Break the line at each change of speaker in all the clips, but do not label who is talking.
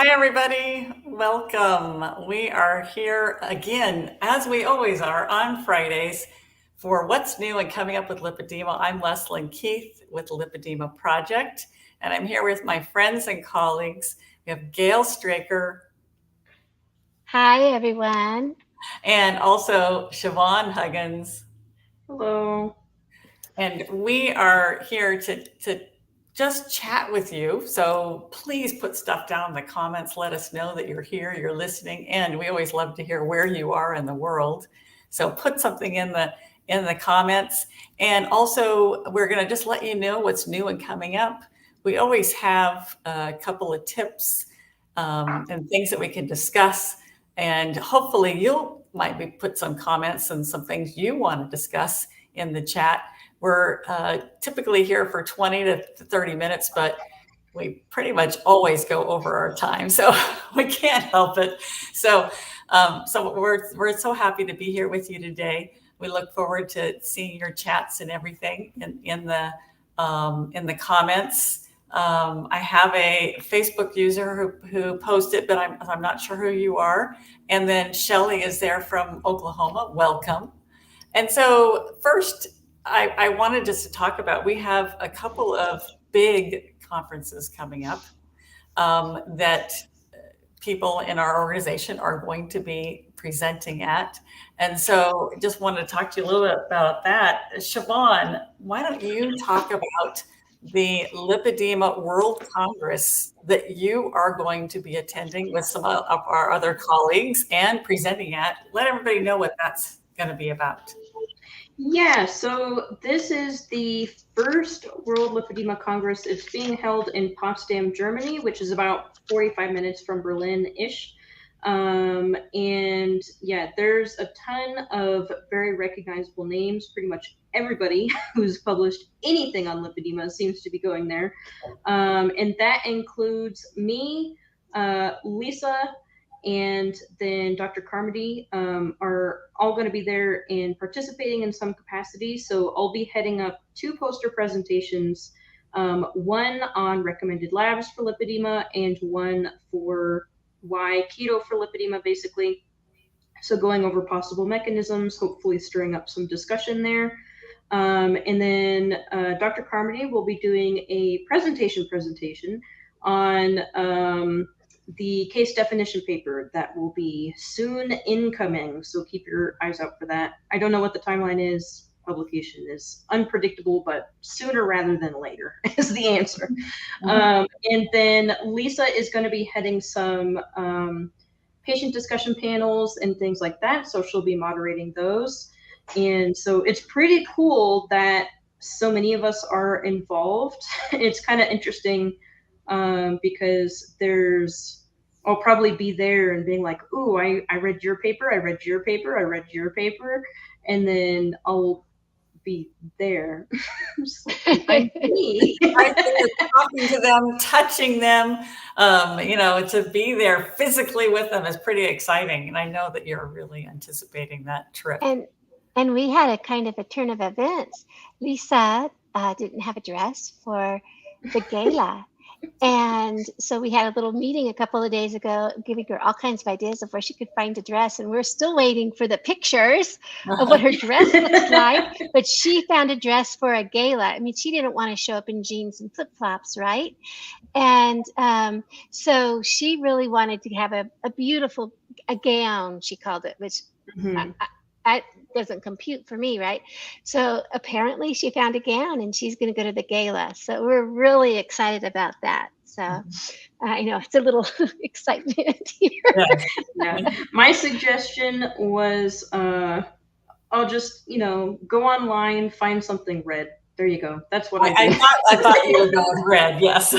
Hi, everybody. Welcome. We are here again, as we always are, on Fridays for What's New and Coming Up with Lipedema. I'm Leslyn Keith with Lipedema Project, and I'm here with my friends and colleagues. We have Gail Straker
Hi, everyone.
and also Siobhan Huggins.
Hello.
And we are here to just chat with you. So please put stuff down in the comments. Let us know that you're here, you're listening, and we always love to hear where you are in the world. So put something in the comments. And also, we're going to just let you know what's new and coming up. We always have a couple of tips and things that we can discuss. And hopefully, you'll might put some comments and some things you want to discuss in the chat. We're typically here for 20 to 30 minutes, but we pretty much always go over our time, so we can't help it. So we're so happy to be here with you today. We look forward to seeing your chats and everything in the comments. I have a Facebook user who posted, but I'm not sure who you are. And then Shelly is there from Oklahoma. Welcome. And so first, I wanted just to talk about, we have a couple of big conferences coming up that people in our organization are going to be presenting at. And so just wanted to talk to you a little bit about that. Siobhan, why don't you talk about the Lipedema World Congress that you are going to be attending with some of our other colleagues and presenting at? Let everybody know what that's going to be about.
Yeah, so this is the first World Lipedema Congress. It's being held in Potsdam, Germany, which is about 45 minutes from Berlin-ish. And yeah, there's a ton of very recognizable names. Pretty much everybody who's published anything on lipedema seems to be going there. And that includes me, Lisa, and then Dr. Carmody are all going to be there and participating in some capacity. So I'll be heading up two poster presentations, one on recommended labs for lipedema and one for why keto for lipedema, basically. So going over possible mechanisms, hopefully stirring up some discussion there. And then Dr. Carmody will be doing a presentation on the case definition paper that will be soon incoming. So keep your eyes out for that. I don't know what the timeline is. Publication is unpredictable, but sooner rather than later is the answer. And then Lisa is going to be heading some patient discussion panels and things like that. So she'll be moderating those. And so it's pretty cool that so many of us are involved. It's kind of interesting because I'll probably be there and being like, ooh, I read your paper, I read your paper, I read your paper, and then I'll be there. I'm me.
Right there, talking to them, touching them, to be there physically with them is pretty exciting. And I know that you're really anticipating that trip.
And we had a kind of a turn of events. Lisa didn't have a dress for the gala. And so we had a little meeting a couple of days ago, giving her all kinds of ideas of where she could find a dress. And we're still waiting for the pictures of what her dress looks like. But she found a dress for a gala. I mean, she didn't want to show up in jeans and flip-flops, right? And so she really wanted to have a beautiful gown, she called it, which I doesn't compute for me, right? So apparently she found a gown and she's going to go to the gala. So we're really excited about that. So I know it's a little excitement here.
Yeah. My suggestion was I'll just, go online, find something red. There you go. That's what I did.
I thought you were going red. Yes.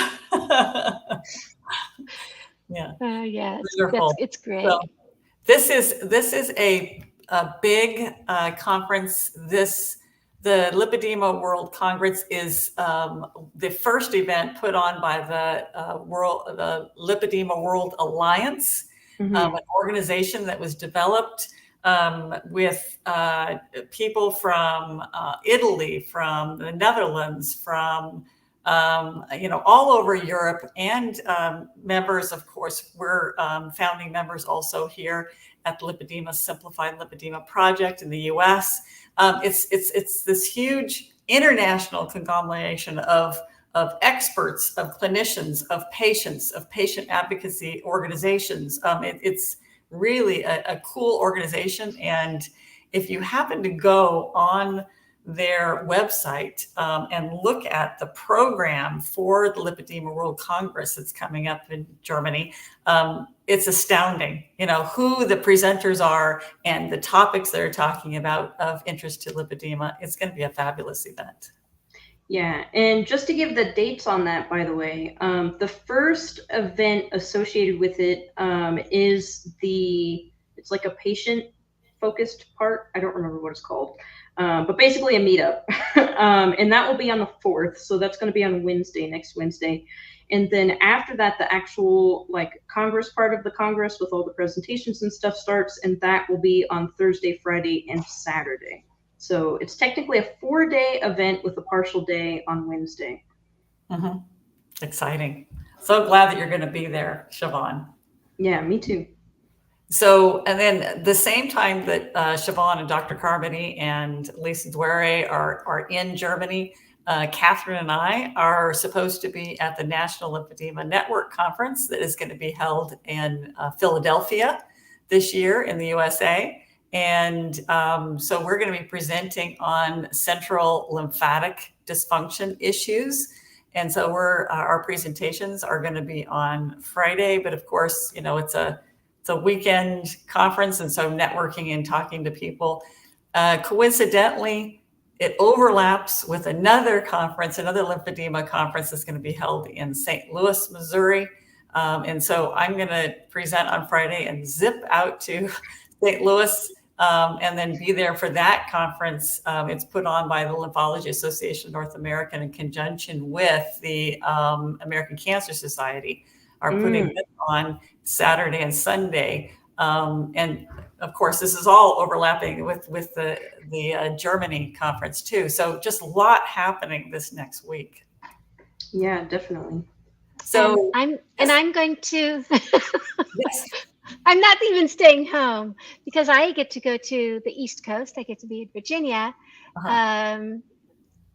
Yeah.
Yeah.
Wonderful.
It's great.
So this is a big conference. The Lipedema World Congress is the first event put on by the Lipedema World Alliance, an organization that was developed with people from Italy, from the Netherlands, from all over Europe, and members, of course, we're founding members also here at the Lipedema Simplified Lipedema Project in the U.S. It's this huge international conglomeration of experts, of clinicians, of patients, of patient advocacy organizations. It's really a cool organization, and if you happen to go on their website and look at the program for the Lipedema World Congress that's coming up in Germany, it's astounding, who the presenters are and the topics they're talking about of interest to lipedema. It's going to be a fabulous event.
Yeah, and just to give the dates on that, by the way, the first event associated with it it's like a patient-focused part. I don't remember what it's called. But basically a meetup. And that will be on the 4th. So that's going to be on next Wednesday. And then after that, the actual Congress part of the Congress with all the presentations and stuff starts. And that will be on Thursday, Friday, and Saturday. So it's technically a 4-day event with a partial day on Wednesday.
Mm-hmm. Exciting. So glad that you're going to be there, Siobhan.
Yeah, me too.
So, and then the same time that Siobhan and Dr. Carmody and Lisa Dwere are in Germany, Catherine and I are supposed to be at the National Lipedema Network Conference that is going to be held in Philadelphia this year in the USA. And so we're going to be presenting on central lymphatic dysfunction issues. And so our presentations are going to be on Friday, but of course, it's a weekend conference, and so networking and talking to people. Coincidentally, it overlaps with another conference, another lymphedema conference that's going to be held in St. Louis, Missouri. And so I'm going to present on Friday and zip out to St. Louis and then be there for that conference. It's put on by the Lymphology Association of North America in conjunction with the American Cancer Society are putting this on Saturday and Sunday. And of course, this is all overlapping with the Germany conference too. So just a lot happening this next week.
Yeah, definitely.
So I'm going to,
yes.
I'm not even staying home because I get to go to the East Coast. I get to be in Virginia,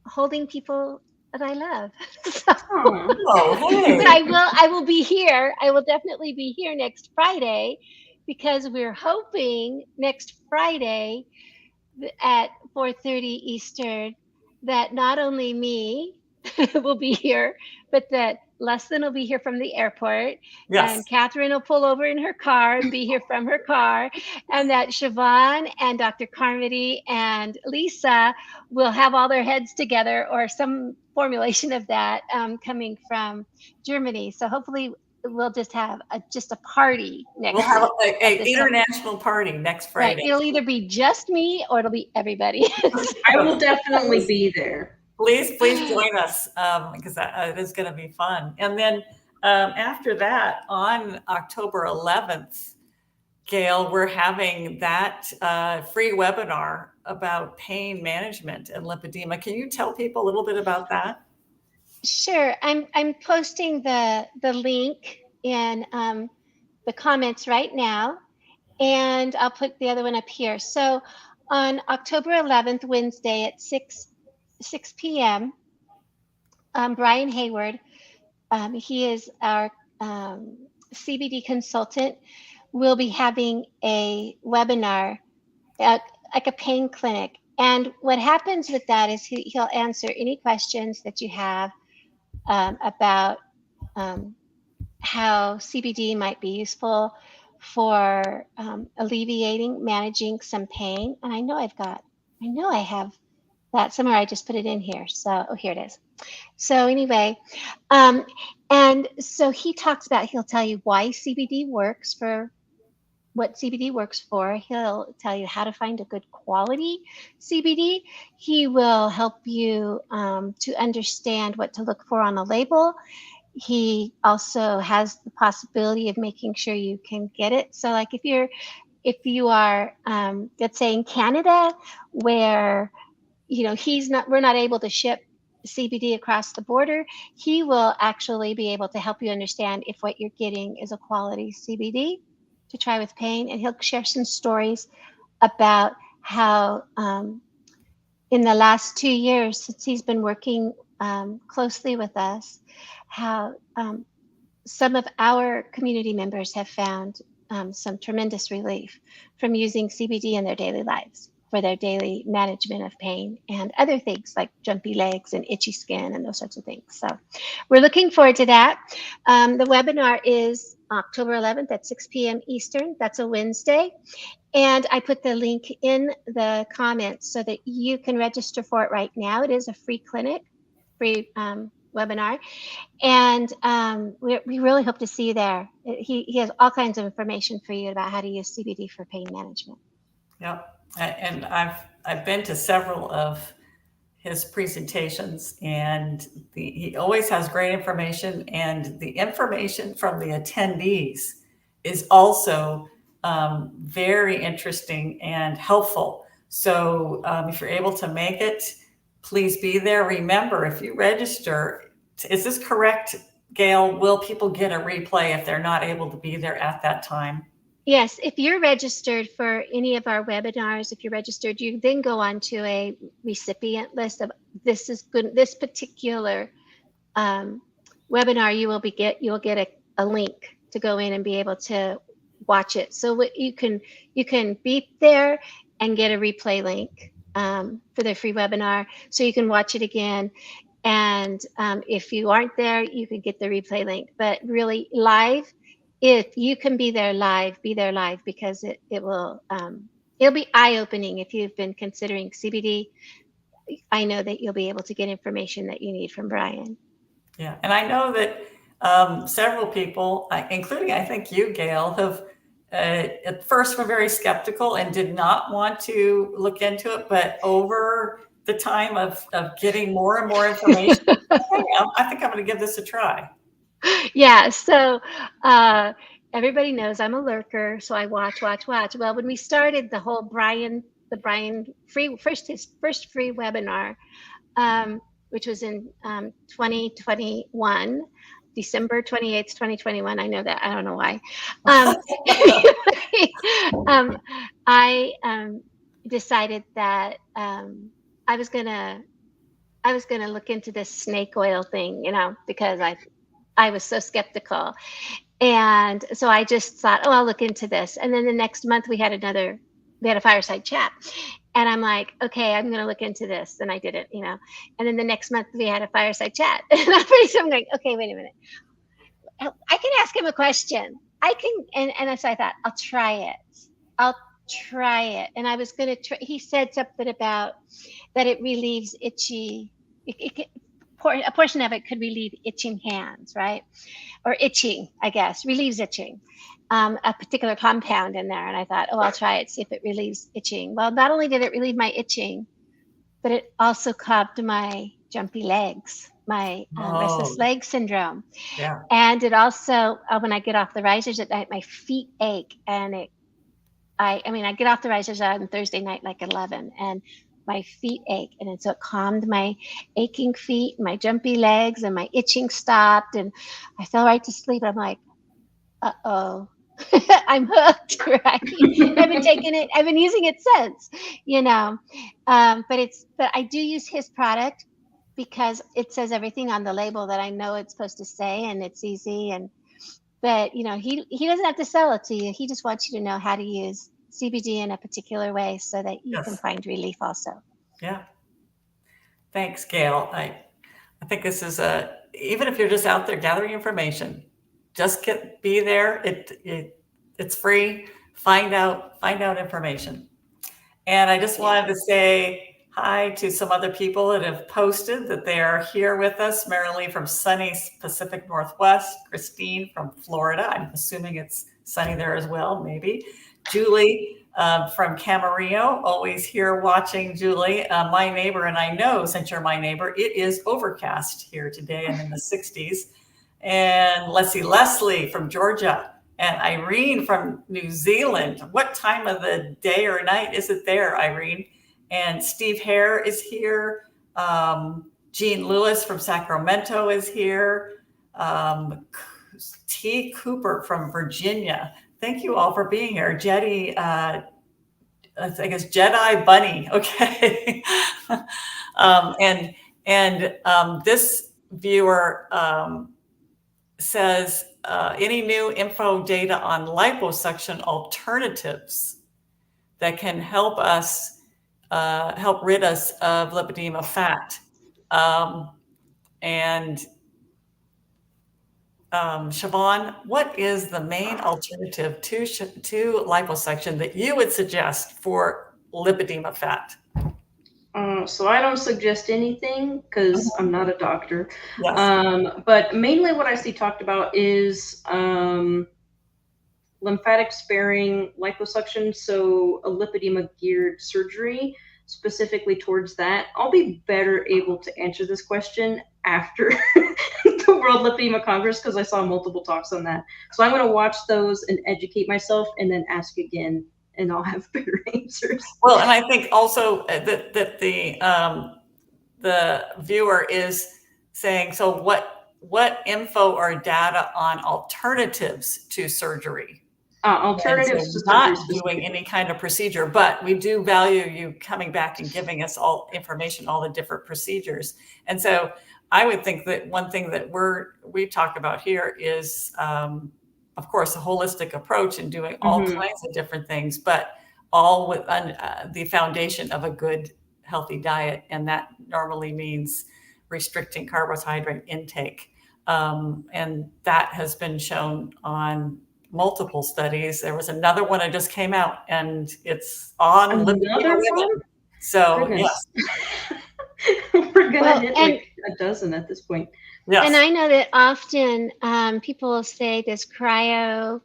holding people that I love.
Hey.
But I will be here. I will definitely be here next Friday because we're hoping next Friday at 4:30 Eastern that not only me will be here, but that Leslyn will be here from the airport, and Catherine will pull over in her car and be here from her car, and that Siobhan and Dr. Carmody and Lisa will have all their heads together, or some formulation of that, coming from Germany. So hopefully we'll just have a party next week.
We'll have an international party next Friday.
Right. It'll either be just me or it'll be everybody.
I will definitely be there.
Please join us because it is going to be fun. And then after that, on October 11th, Gail, we're having that free webinar about pain management and lipedema. Can you tell people a little bit about that?
Sure. I'm posting the link in the comments right now, and I'll put the other one up here. So on October 11th, Wednesday at 6 p.m., Brian Hayward, he is our CBD consultant, will be having a webinar like a pain clinic. And what happens with that is he'll answer any questions that you have about how CBD might be useful for alleviating, managing some pain. And I know I have that somewhere. I just put it in here. So, here it is. So anyway, and so he'll tell you why CBD works, for what CBD works for. He'll tell you how to find a good quality CBD. He will help you to understand what to look for on a label. He also has the possibility of making sure you can get it. So like if you are, let's say in Canada, where we're not able to ship CBD across the border, he will actually be able to help you understand if what you're getting is a quality CBD to try with pain. And he'll share some stories about how in the last 2 years, since he's been working closely with us, how some of our community members have found some tremendous relief from using CBD in their daily lives for their daily management of pain and other things like jumpy legs and itchy skin and those sorts of things. So we're looking forward to that. The webinar is October 11th at 6 p.m. Eastern. That's a Wednesday. And I put the link in the comments so that you can register for it right now. It is a free clinic, free webinar. And we really hope to see you there. He has all kinds of information for you about how to use CBD for pain management.
Yep. And I've been to several of his presentations, and he always has great information, and the information from the attendees is also very interesting and helpful. So if you're able to make it, please be there. Remember, if you register, is this correct, Gail? Will people get a replay if they're not able to be there at that time?
Yes, if you're registered for any of our webinars, if you're registered, you then go on to a recipient list of this is good. This particular webinar, you'll get a link to go in and be able to watch it. So you can be there and get a replay link for the free webinar, so you can watch it again. And if you aren't there, you can get the replay link. But really, live. If you can be there live, because it'll be eye-opening. If you've been considering CBD, I know that you'll be able to get information that you need from Brian.
Yeah, and I know that several people, including I think you, Gail, have at first were very skeptical and did not want to look into it, but over the time of getting more and more information, I think I'm going to give this a try.
Yeah, so everybody knows I'm a lurker, so I watch. Well, when we started the whole Brian his first free webinar, which was in 2021, December 28th, 2021. I know that. I don't know why. I decided that I was gonna look into this snake oil thing, because I was so skeptical. And so I just thought, oh, I'll look into this. And then the next month we had a fireside chat. And I'm like, okay, I'm going to look into this. And I did it, And then the next month we had a fireside chat. And I'm like, okay, wait a minute. I can ask him a question. And so I thought, I'll try it. And I was going to he said something about that it relieves itchy. A portion of it could relieve itching hands, right? Or itching, I guess, relieves itching. A particular compound in there. And I thought, oh, I'll try it, see if it relieves itching. Well, not only did it relieve my itching, but it also calmed my jumpy legs, my restless leg syndrome.
Yeah.
And it also, when I get off the risers at night, my feet ache. And I get off the risers on Thursday night, like 11, and my feet ache. And then so it calmed my aching feet, my jumpy legs, and my itching stopped. And I fell right to sleep. I'm like, uh-oh, I'm hooked, right? I've been taking it. I've been using it since, but I do use his product because it says everything on the label that I know it's supposed to say, and it's easy. But he doesn't have to sell it to you. He just wants you to know how to use CBD in a particular way so that you can find relief also.
Yeah. Thanks, Gail. I think this is even if you're just out there gathering information, just be there. It's free. Find out information. And I just wanted to say hi to some other people that have posted that they are here with us. Marilee from sunny Pacific Northwest, Christine from Florida. I'm assuming it's sunny there as well, maybe. Julie from Camarillo, always here watching, Julie. My neighbor, and I know since you're my neighbor, it is overcast here today and in the 60s. And let's see, Leslyn from Georgia and Irene from New Zealand. What time of the day or night is it there, Irene? And Steve Hare is here. Jean Lewis from Sacramento is here. T. Cooper from Virginia. Thank you all for being here. Jetty, I guess Jedi Bunny. Okay. This viewer says, any new info data on liposuction alternatives that can help us help rid us of lipedema fat. Siobhan, what is the main alternative to liposuction that you would suggest for lipedema fat?
So I don't suggest anything because I'm not a doctor.
Yes.
But mainly what I see talked about is lymphatic sparing liposuction, so a lipedema geared surgery specifically towards that. I'll be better able to answer this question after the World Lipedema Congress because I saw multiple talks on that. So I'm going to watch those and educate myself and then ask again, and I'll have better answers.
Well, and I think also that the viewer is saying, so what info or data on alternatives to surgery?
Alternatives to
not
surgery
doing any kind of procedure, but we do value you coming back and giving us all information, all the different procedures. And so I would think that one thing that we talk about here is, of course, a holistic approach and doing all kinds of different things, but all with the foundation of a good, healthy diet. And that normally means restricting carbohydrate intake. And that has been shown on multiple studies. There was another one that just came out, and it's on
another one.
So
yes, we're gonna hit like a dozen at this point.
Yes.
And I know that often people say this cryo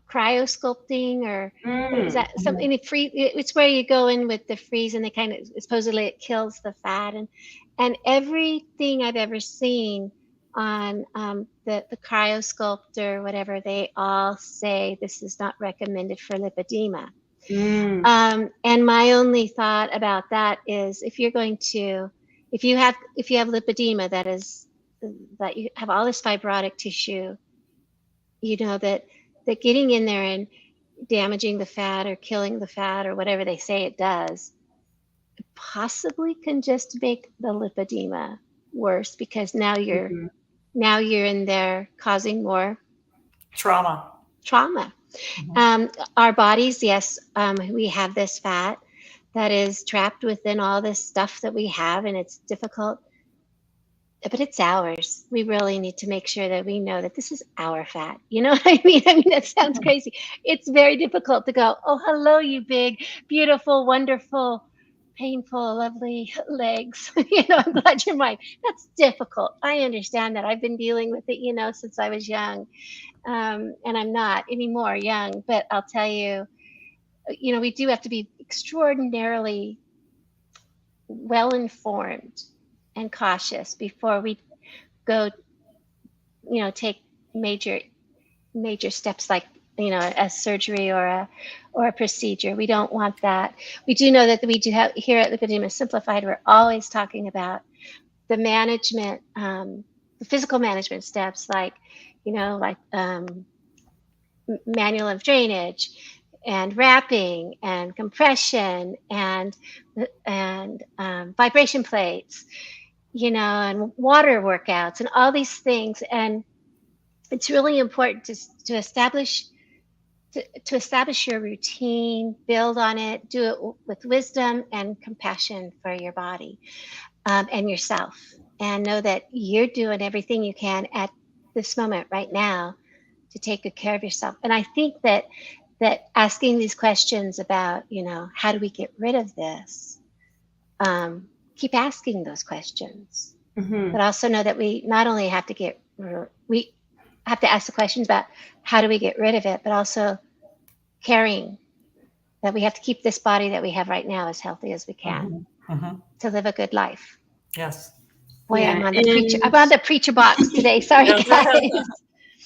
sculpting, or is that something it's where you go in with the freeze and they kind of supposedly it kills the fat, and everything I've ever seen on the cryo sculpt or whatever, they all say this is not recommended for lipedema. And my only thought about that is if you have lipedema, that you have all this fibrotic tissue, you know that getting in there and damaging the fat or killing the fat or whatever they say it does possibly can just make the lipedema worse, because now you're in there causing more trauma. Our bodies, yes, we have this fat that is trapped within all this stuff that we have, and it's difficult, but it's ours. We really need to make sure that we know that this is our fat. You know what I mean? I mean, that sounds crazy. It's very difficult to go, oh, hello, you big, beautiful, wonderful, painful, lovely legs. I'm glad you're mine. That's difficult. I understand that. I've been dealing with it, since I was young. And I'm not anymore young, but I'll tell you, we do have to be extraordinarily well-informed and cautious before we go, take major steps like, a surgery or a procedure. We don't want that. We do know that we do have here at Lipedema Simplified, we're always talking about the management, the physical management steps, like, manual lymph drainage and wrapping and compression and vibration plates, and water workouts and all these things. And it's really important to establish your routine, build on it, do it with wisdom and compassion for your body and yourself, and know that you're doing everything you can at this moment right now to take good care of yourself. And I think that asking these questions about, how do we get rid of this? Keep asking those questions, but also know that we not only have to we have to ask the questions about how do we get rid of it, but also caring that we have to keep this body that we have right now as healthy as we can to live a good life.
Yes.
Boy, I'm on the preacher box today. Sorry, guys.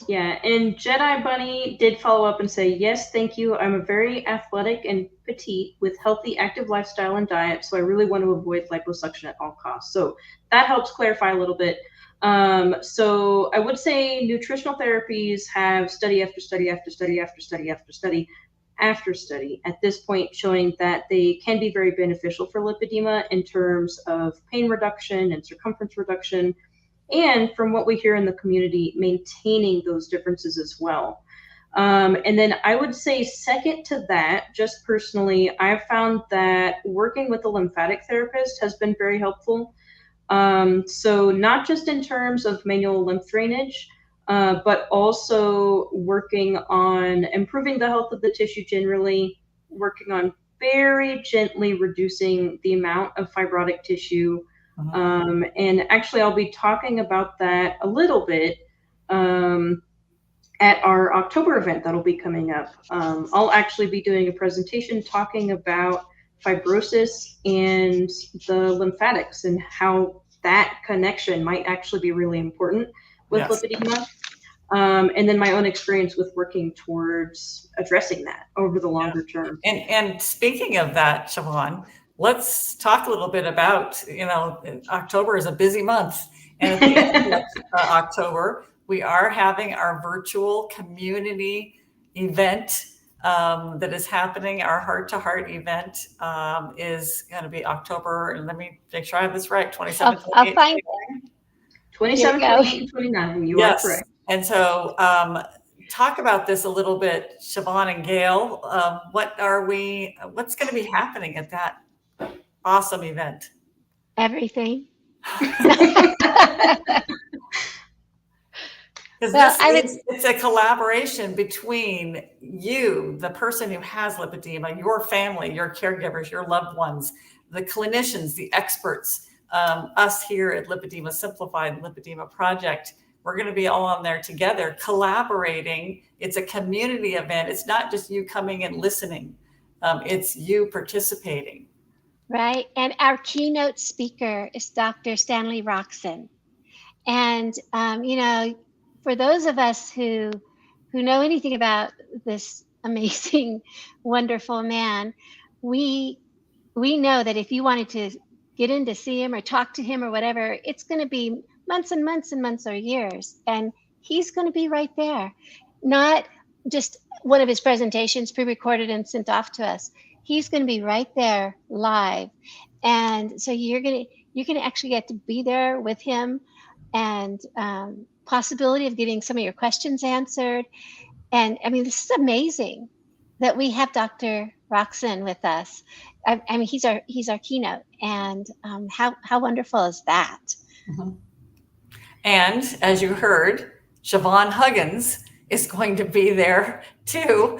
Yeah, and Jedi Bunny did follow up and say, yes, thank you. I'm a very athletic and petite with healthy, active lifestyle and diet, so I really want to avoid liposuction at all costs. So that helps clarify a little bit. So I would say nutritional therapies have study after study after study after study after study after study at this point showing that they can be very beneficial for lipedema in terms of pain reduction and circumference reduction, and from what we hear in the community, maintaining those differences as well. And then I would say second to that, just personally, I've found that working with a lymphatic therapist has been very helpful. So not just in terms of manual lymph drainage, but also working on improving the health of the tissue generally, working on very gently reducing the amount of fibrotic tissue. And actually, I'll be talking about that a little bit at our October event that'll be coming up. I'll actually be doing a presentation talking about fibrosis and the lymphatics and how that connection might actually be really important with
Yes.
lipedema. And then my own experience with working towards addressing that over the longer term.
And speaking of that, Siobhan, let's talk a little bit about, October is a busy month. And at the end of October, we are having our virtual community event that is happening. Our Heart to Heart event is going to be October, and let me make sure I have this right, 27,
I'll
28,
find
27,
Here we go.
28, and 29. You are
Yes.
correct.
And so talk about this a little bit, Siobhan and Gail. What's going to be happening at that awesome event?
everything.
Because
Well,
it's a collaboration between you, the person who has lipedema, your family, your caregivers, your loved ones, the clinicians, the experts, us here at Lipedema Simplified, Lipedema Project. We're going to be all on there together, collaborating. It's a community event. It's not just you coming and listening. It's you participating.
Right. And our keynote speaker is Dr. Stanley Roxon. And, for those of us who know anything about this amazing, wonderful man, we know that if you wanted to get in to see him or talk to him or whatever, it's going to be months and months and months or years. And he's going to be right there. Not just one of his presentations pre-recorded and sent off to us. He's going to be right there live. And so you're going to actually get to be there with him, and possibility of getting some of your questions answered. And I mean, this is amazing that we have Dr. Roxon with us. I mean, he's our keynote, and how wonderful is that?
Mm-hmm. And as you heard, Siobhan Huggins is going to be there too.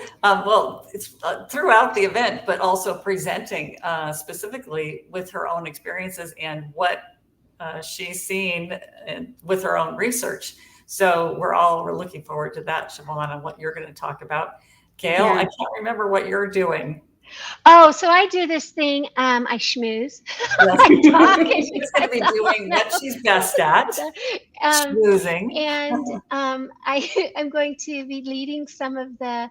It's throughout the event, but also presenting specifically with her own experiences and what she's seen with her own research. So we're looking forward to that, Siobhan, and what you're going to talk about. Gail, I can't remember what you're doing.
Oh, so I do this thing. I schmooze.
Yes. I talk. She's going to be doing what she's best at, schmoozing.
And I'm going to be leading some of the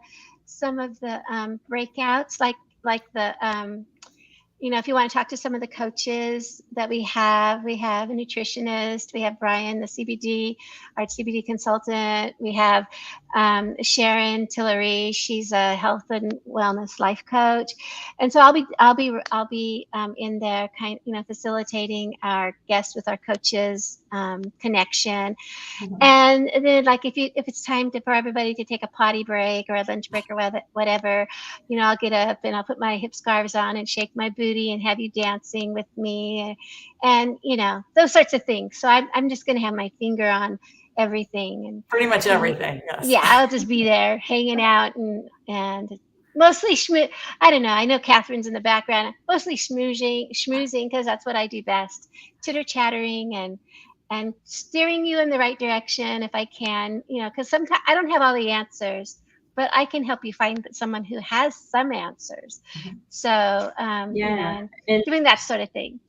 breakouts, like the if you want to talk to some of the coaches that we have a nutritionist, we have Brian, the our CBD consultant. We have Sharon Tillery. She's a health and wellness life coach. And so I'll be in there facilitating our guests with our coaches connection. Mm-hmm. And then if it's time for everybody to take a potty break or a lunch break or whatever, I'll get up and I'll put my hip scarves on and shake my booty and have you dancing with me, and those sorts of things. So I'm just going to have my finger on everything, and
pretty much everything. Yes.
Yeah, I'll just be there hanging out and mostly I don't know. I know Catherine's in the background. Mostly schmoozing because that's what I do best. Chitter chattering and steering you in the right direction if I can. Because sometimes I don't have all the answers, but I can help you find someone who has some answers. Mm-hmm. So, and doing that sort of thing.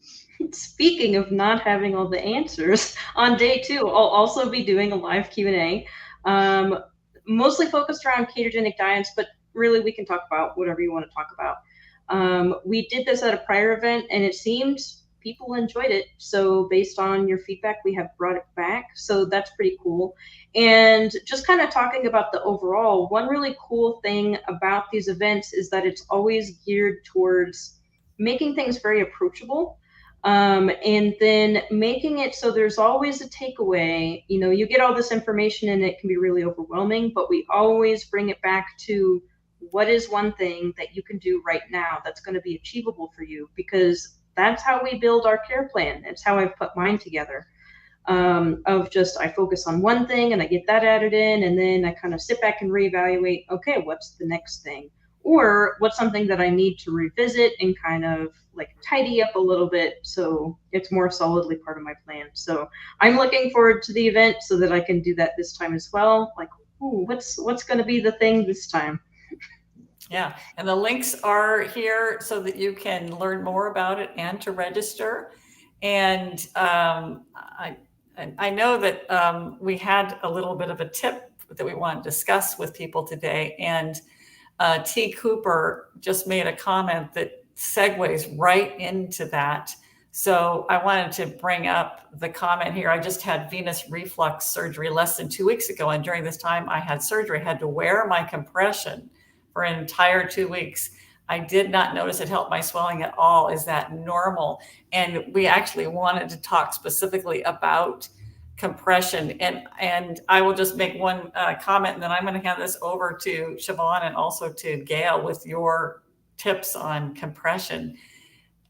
Speaking of not having all the answers, on day 2, I'll also be doing a live Q&A Mostly focused around ketogenic diets, but really we can talk about whatever you want to talk about. We did this at a prior event and it seemed people enjoyed it. So based on your feedback, we have brought it back. So that's pretty cool. And just kind of talking about the overall, one really cool thing about these events is that it's always geared towards making things very approachable. And then making it so there's always a takeaway. You know, you get all this information and it can be really overwhelming, but we always bring it back to what is one thing that you can do right now that's going to be achievable for you, because that's how we build our care plan. It's how I've put mine together. Of just, I focus on one thing and I get that added in, and then I kind of sit back and reevaluate, okay, what's the next thing? Or what's something that I need to revisit and kind of like tidy up a little bit so it's more solidly part of my plan. So I'm looking forward to the event so that I can do that this time as well. Like, ooh, what's going to be the thing this time?
Yeah, and the links are here so that you can learn more about it and to register. And I know that we had a little bit of a tip that we want to discuss with people today. And T. Cooper just made a comment that segues right into that. So I wanted to bring up the comment here. I just had venous reflux surgery less than 2 weeks ago. And during this time I had surgery, I had to wear my compression for an entire 2 weeks. I did not notice it helped my swelling at all. Is that normal? And we actually wanted to talk specifically about compression. And I will just make one comment, and then I'm going to hand this over to Siobhan and also to Gail with your tips on compression.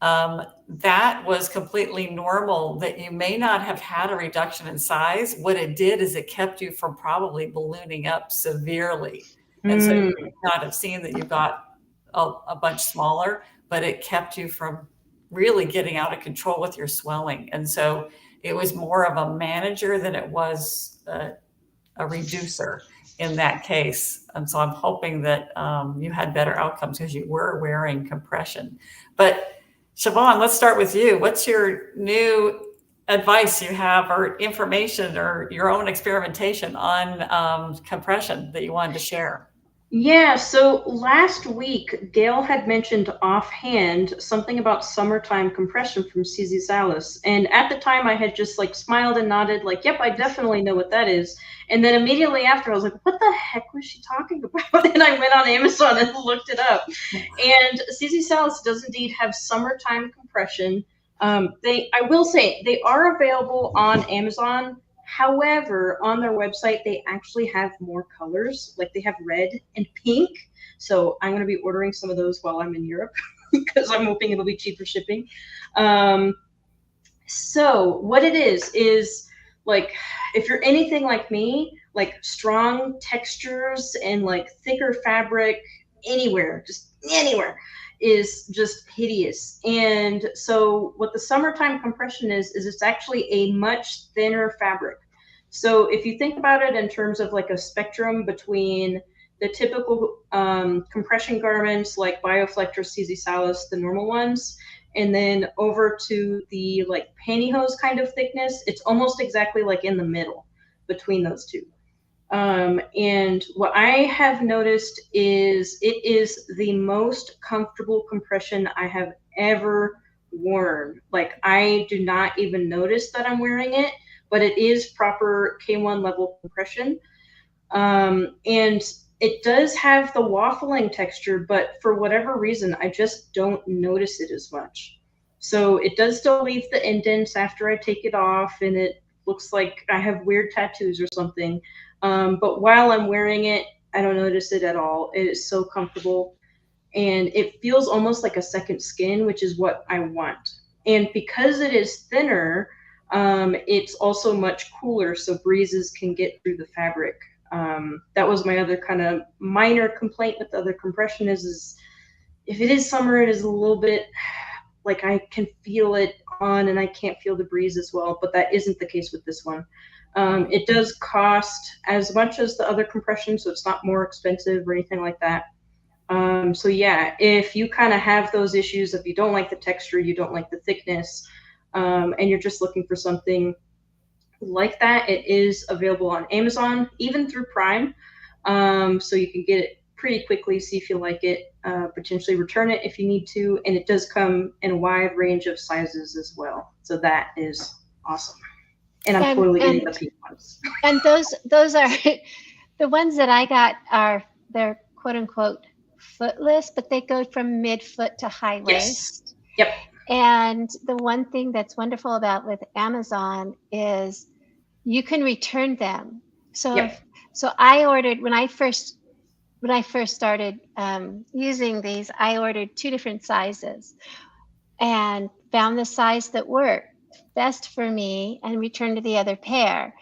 That was completely normal, that you may not have had a reduction in size. What it did is it kept you from probably ballooning up severely. And so you may not have seen that you got a bunch smaller, but it kept you from really getting out of control with your swelling. And so it was more of a manager than it was a reducer in that case. And so I'm hoping that you had better outcomes because you were wearing compression. But Siobhan, let's start with you. What's your new advice you have, or information, or your own experimentation on compression that you wanted to share?
Yeah, so last week, Gail had mentioned offhand something about summertime compression from CZ Salas. And at the time, I had just like smiled and nodded, like, yep, I definitely know what that is. And then immediately after, I was like, what the heck was she talking about? And I went on Amazon and looked it up. And CZ Salas does indeed have summertime compression. I will say, they are available on Amazon. However, on their website, they actually have more colors. Like they have red and pink. So I'm going to be ordering some of those while I'm in Europe because I'm hoping it'll be cheaper shipping. So what it is like, if you're anything like me, like strong textures and like thicker fabric anywhere, just anywhere, is just hideous. And so what the summertime compression is it's actually a much thinner fabric. So if you think about it in terms of like a spectrum between the typical compression garments like Bioflect or CZ Salas, the normal ones, and then over to the like pantyhose kind of thickness, it's almost exactly like in the middle between those two. And what I have noticed is it is the most comfortable compression I have ever worn. Like I do not even notice that I'm wearing it, but it is proper K1 level compression. And it does have the waffling texture, but for whatever reason, I just don't notice it as much. So it does still leave the indents after I take it off, and it looks like I have weird tattoos or something. But while I'm wearing it, I don't notice it at all. It is so comfortable, and it feels almost like a second skin, which is what I want. And because it is thinner, it's also much cooler, so breezes can get through the fabric. That was my other kind of minor complaint with the other compression is if it is summer, it is a little bit like I can feel it on and I can't feel the breeze as well, but that isn't the case with this one. It does cost as much as the other compression, so it's not more expensive or anything like that. So yeah, if you kind of have those issues, if you don't like the texture, you don't like the thickness, and you're just looking for something like that, it is available on Amazon, even through Prime. So you can get it pretty quickly, see if you like it, potentially return it if you need to, and it does come in a wide range of sizes as well. So that is awesome. And I'm totally getting the pink ones.
And those are the ones that I got they're quote unquote footless, but they go from mid-foot to high waist.
Yep.
And the one thing that's wonderful about with Amazon is you can return them. So so I ordered when I first started using these, I ordered 2 different sizes and found the size that worked best for me and returned to the other pair.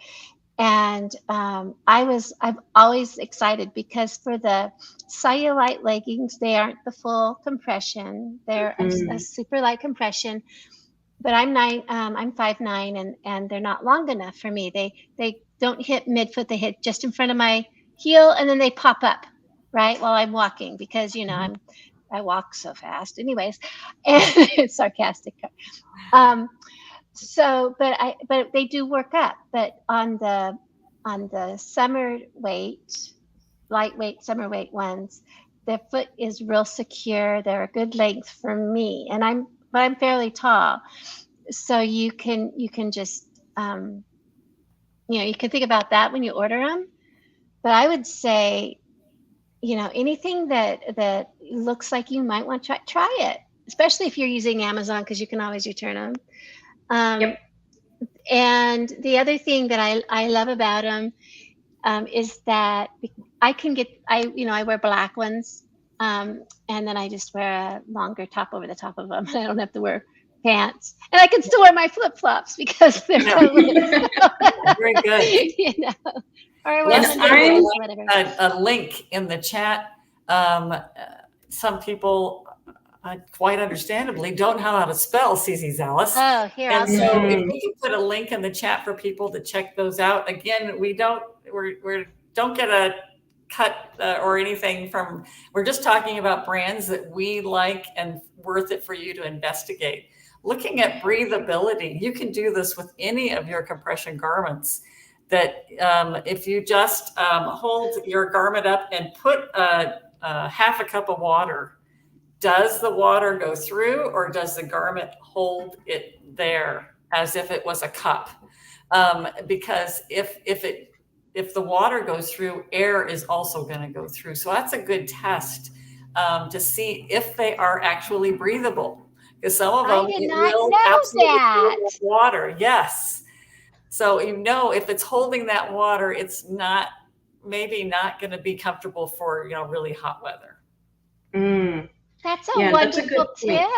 And I'm always excited because for the cellulite leggings, they aren't the full compression. They're a super light compression. But I'm 5'9", and they're not long enough for me. They don't hit midfoot. They hit just in front of my heel, and then they pop up right while I'm walking because I walk so fast. Anyways, and it's sarcastic. So, but they do work up. But on the lightweight summer weight ones, the foot is real secure. They're a good length for me, and I'm fairly tall, so you can just you can think about that when you order them. But I would say, anything that looks like you might want to try it, especially if you're using Amazon because you can always return them. And the other thing that I love about them is that I wear black ones, and then I just wear a longer top over the top of them. I don't have to wear pants, and I can still wear my flip flops because they're
very good.
Or
whatever. A link in the chat. Some people, quite understandably, don't know how to spell CZ Zellis.
Oh, here.
And so if we can put a link in the chat for people to check those out. Again, we don't get a cut or anything from. We're just talking about brands that we like and worth it for you to investigate. Looking at breathability, you can do this with any of your compression garments. That if you just hold your garment up and put half a cup of water, does the water go through or does the garment hold it there as if it was a cup? Because if the water goes through, air is also going to go through. So that's a good test to see if they are actually breathable. Because some of them will absolutely fill water. Yes. So if it's holding that water, it's maybe not going to be comfortable for really hot weather.
That's a wonderful tip.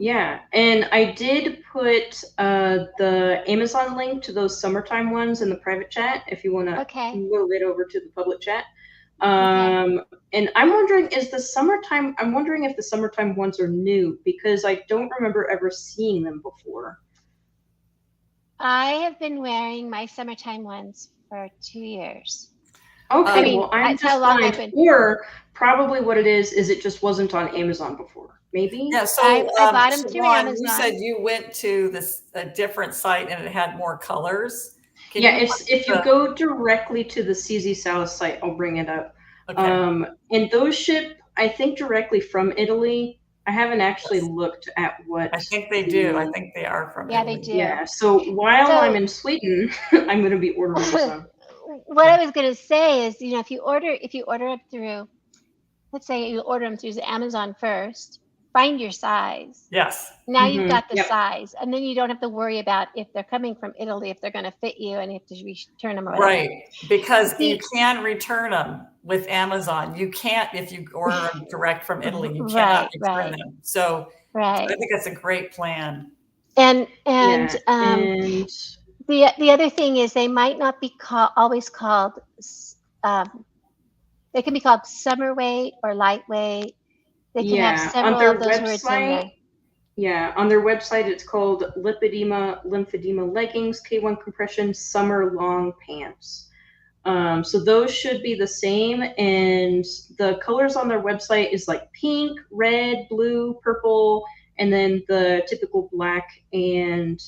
Yeah, and I did put the Amazon link to those summertime ones in the private chat if you want to move it over to the public chat. And I'm wondering if the summertime ones are new because I don't remember ever seeing them before.
I have been wearing my summertime ones for 2 years.
Okay, I'm just blind. Or probably what it is it just wasn't on Amazon before. Maybe.
Yeah. So
I bought them through Amazon.
You said you went to a different site and it had more colors.
If you go directly to the CZ Salas site, I'll bring it up. Okay. And those ship, I think, directly from Italy. I haven't actually looked at what.
I think they do. I think they are from Italy.
They do.
Yeah. So while I'm in Sweden, I'm going to be ordering some.
What I was going to say is, if you order up through, let's say you order them through Amazon first, find your size.
Yes.
Now you've got the size, and then you don't have to worry about if they're coming from Italy, if they're going to fit you, and you have to return them.
Right, because you can return them with Amazon. You can't if you order them direct from Italy. You cannot return them. So I think that's a great plan.
And the other thing is they might not be always called. They can be called summer weight or lightweight. They can have several of those words in there.
Yeah, on their website, it's called Lipedema Leggings, K1 Compression Summer Long Pants. So those should be the same. And the colors on their website is like pink, red, blue, purple, and then the typical black and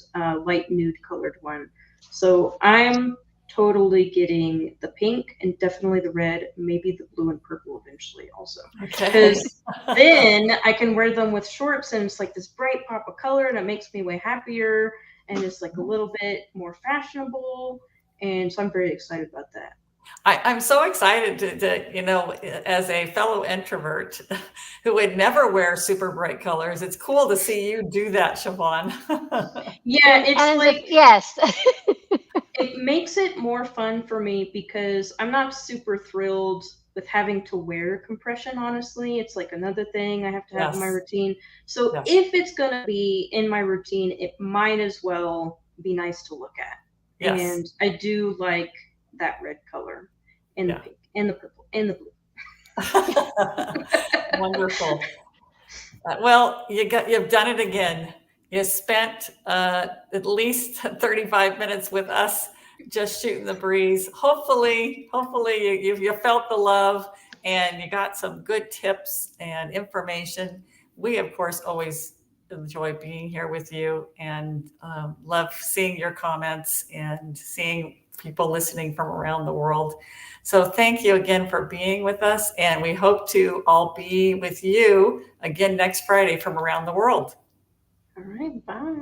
light nude colored one. So I'm totally getting the pink and definitely the red, maybe the blue and purple eventually also.
Okay.
Because then I can wear them with shorts and it's like this bright pop of color and it makes me way happier and it's like a little bit more fashionable. And so I'm very excited about that.
I'm so excited as a fellow introvert who would never wear super bright colors, it's cool to see you do that, Siobhan.
Yeah, it's
And
like
yes.
it makes it more fun for me because I'm not super thrilled with having to wear compression, honestly. It's like another thing I have to have in my
Yes,
routine. So
yes,
if it's going to be in my routine, it might as well be nice to look at.
yes,
And I do like that red color and the
yeah.
pink and the purple and the blue.
Wonderful. Well, you've done it again. You spent at least 35 minutes with us just shooting the breeze. Hopefully you felt the love and you got some good tips and information. We, of course, always enjoy being here with you and love seeing your comments and seeing people listening from around the world. So thank you again for being with us. And we hope to all be with you again next Friday from around the world.
All right, bye.